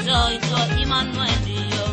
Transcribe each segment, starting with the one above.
Ito Emmanuel yo.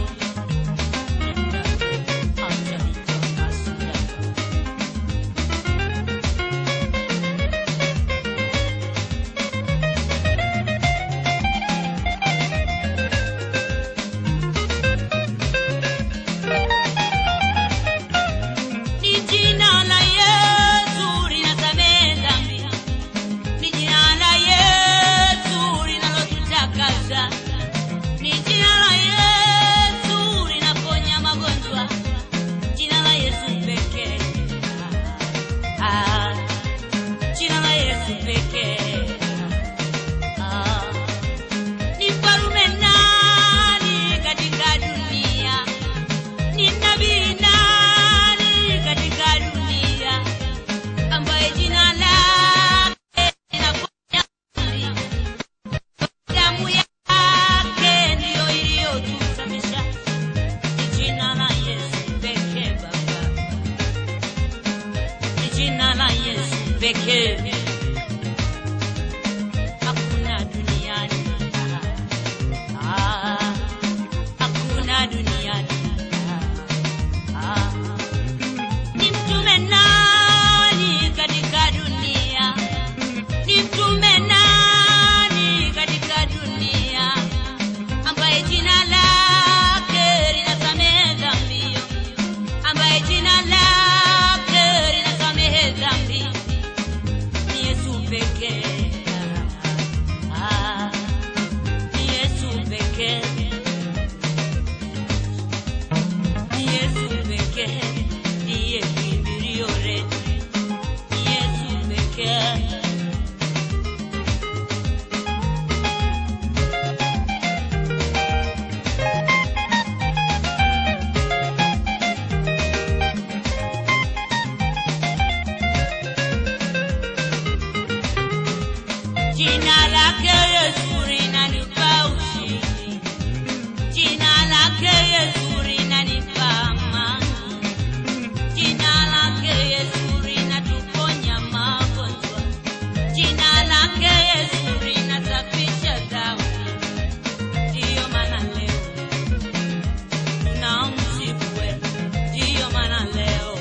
Hakuna duniani, hakuna duniani. Ni mtume nani katika dunia? Ni mtume nani katika dunia ambaye jina lake linasamehe dhambi, ambaye jina lake linasamehe dhambi? Ni Yesu pekee. Ni Yesu pekee. Ni Yesu pekee. Ndiye kimbilio letu. Ni Yesu pekee. Jina lake Yesu linanipa ushindi. Jina lake Yesu linanipa amani. Jina lake Yesu linatuponya magonjwa. Jina lake Yesu linasafisha dhambi. Ndiyo maana leo tunamsifu wewe. Ndiyo maana leo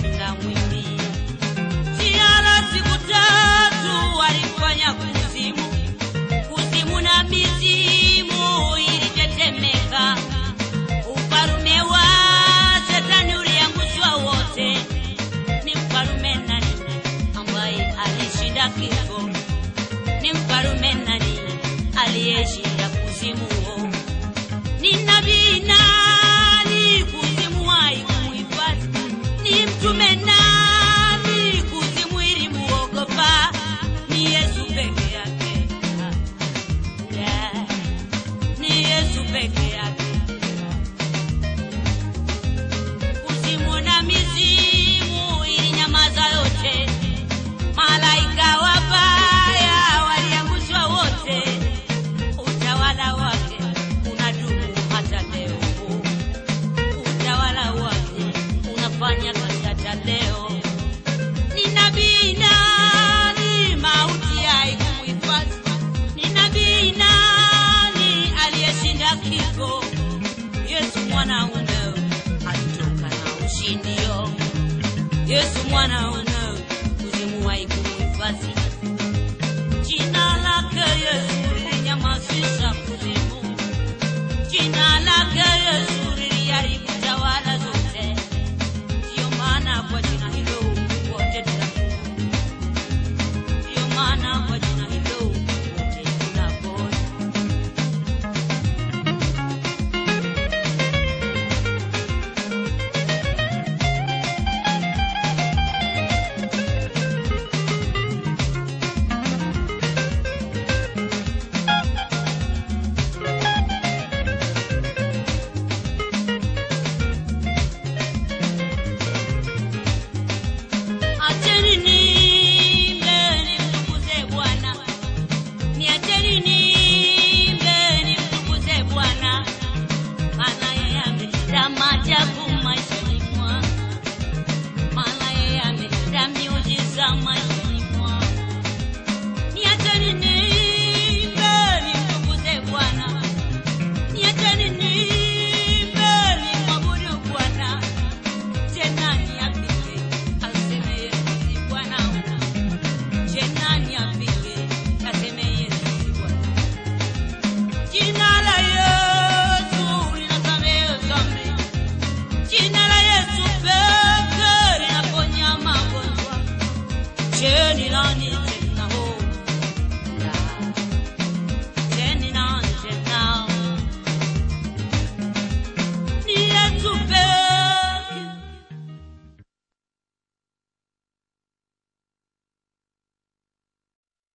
tunamwimbia. Ziara siku tatu walifanya kuzimu. Kuzimu na mizimu ilitetemeka. Ufalume wa Shetani uliangushwa wote. Ni mfalume nani ambaye alishinda kifo? Ni mfalume nani aliyeshinda kuzimu? Ni nabii nani kuzimu haikumuhifadhi? Ni mtume nani kuzimu ilimuogopa? Ni Yesu peke yake. Ni Yesu peke yake. Kuzimu na mizimu ilinyamaza yote. Malaika wabaya waliangushwa wote. Utawala wake unadumu hata leo. Utawala wake unafanya kazi hata leo. Ni nabii nani mauti haikumuhifadhi? Ni nabii nani aliyeshinda kifo? Yesu mwana alitoka na ushindi. Yesu mwana